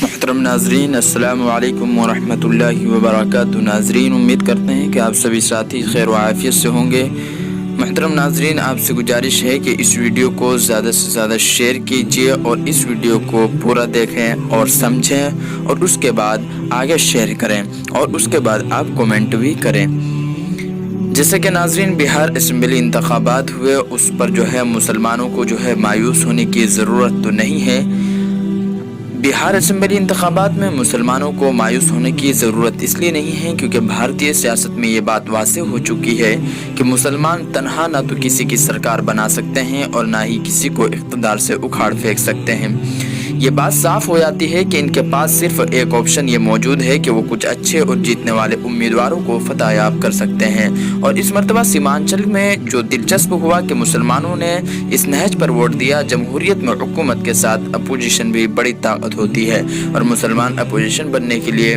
محترم ناظرین السلام علیکم ورحمۃ وبرکاتہ۔ ناظرین امید کرتے ہیں کہ آپ سبھی ساتھی خیر و عافیت سے ہوں گے۔ محترم ناظرین آپ سے گزارش ہے کہ اس ویڈیو کو زیادہ سے زیادہ شیئر کیجیے اور اس ویڈیو کو پورا دیکھیں اور سمجھیں اور اس کے بعد آگے شیئر کریں اور اس کے بعد آپ کومنٹ بھی کریں۔ جیسے کہ ناظرین بہار اسمبلی انتخابات ہوئے، اس پر مسلمانوں کو مایوس ہونے کی ضرورت تو نہیں ہے۔ بہار اسمبلی انتخابات میں مسلمانوں کو مایوس ہونے کی ضرورت اس لیے نہیں ہے کیونکہ بھارتی سیاست میں یہ بات واضح ہو چکی ہے کہ مسلمان تنہا نہ تو کسی کی سرکار بنا سکتے ہیں اور نہ ہی کسی کو اقتدار سے اکھاڑ پھینک سکتے ہیں۔ یہ بات صاف ہو جاتی ہے کہ ان کے پاس صرف ایک آپشن یہ موجود ہے کہ وہ کچھ اچھے اور جیتنے والے امیدواروں کو فتح یاب کر سکتے ہیں، اور اس مرتبہ سیمانچل میں جو دلچسپ ہوا کہ مسلمانوں نے اس نہج پر ووٹ دیا۔ جمہوریت میں حکومت کے ساتھ اپوزیشن بھی بڑی طاقت ہوتی ہے اور مسلمان اپوزیشن بننے کے لیے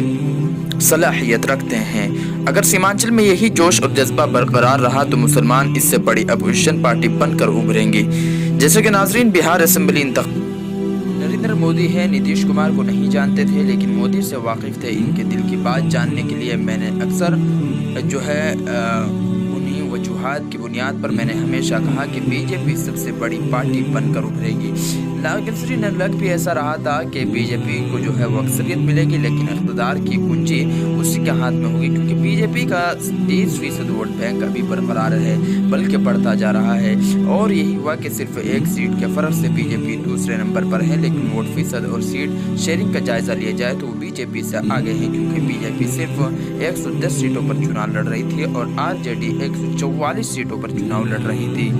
صلاحیت رکھتے ہیں۔ اگر سیمانچل میں یہی جوش اور جذبہ برقرار رہا تو مسلمان اس سے بڑی اپوزیشن پارٹی بن کر ابھریں گی۔ جیسے کہ ناظرین بہار اسمبلی نریندر مودی ہے، نتیش کمار کو نہیں جانتے تھے لیکن مودی سے واقف تھے۔ ان کے دل کی بات جاننے کے لیے میں نے اکثر انہی وجوہات کی بنیاد پر میں نے ہمیشہ کہا کہ بی جے پی سب سے بڑی پارٹی بن کر ابھرے گی۔ لیکن لگ بھی ایسا رہا تھا کہ بی جے پی کو وہ اکثریت ملے گی لیکن اقتدار کی کنجی اسی کے ہاتھ میں ہوگی، کیونکہ بی جے پی کا 30% ووٹ بینک ابھی برقرار ہے بلکہ بڑھتا جا رہا ہے، اور یہی ہوا کہ صرف ایک سیٹ کے فرق سے بی جے پی دوسرے نمبر پر ہے، لیکن ووٹ فیصد اور سیٹ شیئرنگ کا جائزہ لیا جائے تو وہ بی جے پی سے آگے ہے، کیونکہ بی جے پی صرف 110 سیٹوں پر چناؤ لڑ رہی تھی اور آر جے ڈی 144 سیٹوں پر چناؤ لڑ رہی تھی۔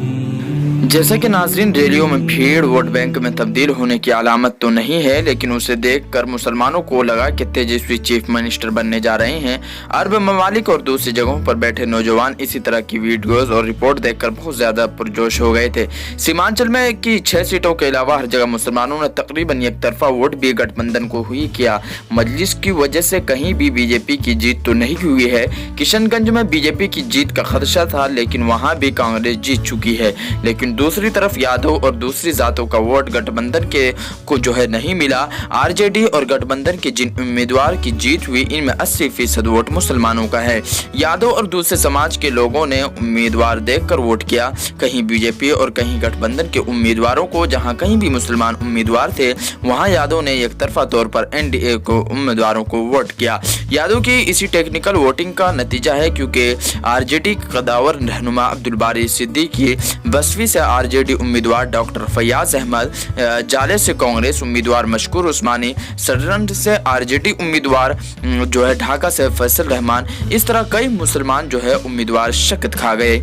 جیسا کہ ناظرین ریلیوں میں بھیڑ ووٹ بینک میں تبدیل ہونے کی علامت تو نہیں ہے، لیکن اسے دیکھ کر مسلمانوں کو لگا کہ تیجسوی چیف منسٹر بننے جا رہے ہیں۔ عرب ممالک اور دوسری جگہوں پر بیٹھے نوجوان اسی طرح کی ویڈیوز اور رپورٹ دیکھ کر بہت زیادہ پرجوش ہو گئے تھے۔ سیمانچل میں کی 6 سیٹوں کے علاوہ ہر جگہ مسلمانوں نے تقریباً یک طرفہ ووٹ بھی گٹھ بندھن کو ہی کیا۔ مجلس کی وجہ سے کہیں بھی بی جے پی کی جیت تو نہیں ہوئی ہے۔ کشن گنج میں بی جے پی کی جیت کا خدشہ تھا لیکن وہاں بھی کانگریس جیت چکی ہے، لیکن دوسری طرف یادو اور دوسری ذاتوں کا ووٹ گٹھ بندھن کو نہیں ملا۔ آر جے ڈی اور گٹھ بندھن کے جن امیدوار کی جیت ہوئی ان میں 80% ووٹ مسلمانوں کا ہے۔ یادو اور دوسرے سماج کے لوگوں نے امیدوار دیکھ کر ووٹ کیا، کہیں بی جے پی اور کہیں گٹھ بندھن کے امیدواروں کو۔ جہاں کہیں بھی مسلمان امیدوار تھے وہاں یادو نے یک طرفہ طور پر این ڈی اے کو امیدواروں کو ووٹ کیا۔ یادو کی اسی ٹیکنیکل ووٹنگ کا نتیجہ ہے کیونکہ آر جے ڈی قداور رہنما عبدالباری صدیقی بسوی سے آر جے ڈی امیدوار ڈاکٹر فیاض احمد، جالے سے کانگریس امیدوار مشکور عثمانی، سررنڈ سے آر جے ڈی امیدوار ڈھاکہ سے فیصل رحمان، اس طرح کئی مسلمان امیدوار شکست کھا گئے۔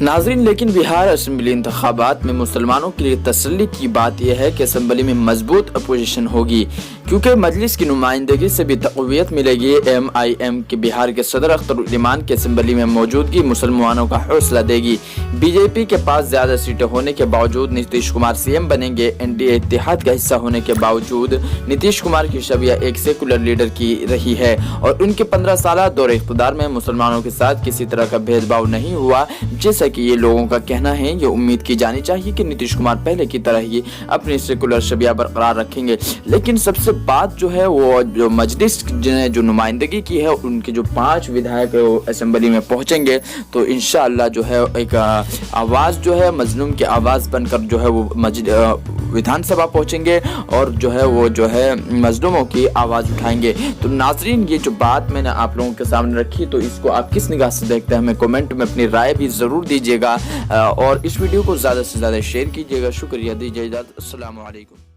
ناظرین لیکن بہار اسمبلی انتخابات میں مسلمانوں کے لیے تسلی کی بات یہ ہے کہ اسمبلی میں مضبوط اپوزیشن ہوگی، کیونکہ مجلس کی نمائندگی سے بھی تقویت ملے گی۔ ایم آئی ایم کے بہار کے صدر اختر الایمان کے اسمبلی میں موجودگی مسلمانوں کا حوصلہ دے گی۔ بی جے پی کے پاس زیادہ سیٹیں ہونے کے باوجود نتیش کمار سی ایم بنیں گے۔ این ڈی اے اتحاد کا حصہ ہونے کے باوجود نتیش کمار کی شبیہ ایک سیکولر لیڈر کی رہی ہے اور ان کے 15 سالہ دور اقتدار میں مسلمانوں کے ساتھ کسی طرح کا بھید بھاؤ نہیں ہوا، جیسا کہ یہ لوگوں کا کہنا ہے۔ یہ امید کی جانی چاہیے کہ نتیش کمار پہلے کی طرح ہی اپنی سیکولر شبیہ برقرار رکھیں گے، لیکن سب سے بات وہ جو مجلس نے جو نمائندگی کی ہے ان کے جو 5 ودھائک اسمبلی میں پہنچیں گے تو انشاءاللہ ایک آواز مظلوم کی آواز بن کر وہ ودھان سبھا پہنچیں گے اور وہ مظلوموں کی آواز اٹھائیں گے۔ تو ناظرین یہ جو بات میں نے آپ لوگوں کے سامنے رکھی تو اس کو آپ کس نگاہ سے دیکھتے ہیں ہمیں کومنٹ میں اپنی رائے بھی ضرور دیجیے گا اور اس ویڈیو کو زیادہ سے زیادہ شیئر کیجیے گا۔ شکریہ، دیجیے اجازت، السلام علیکم۔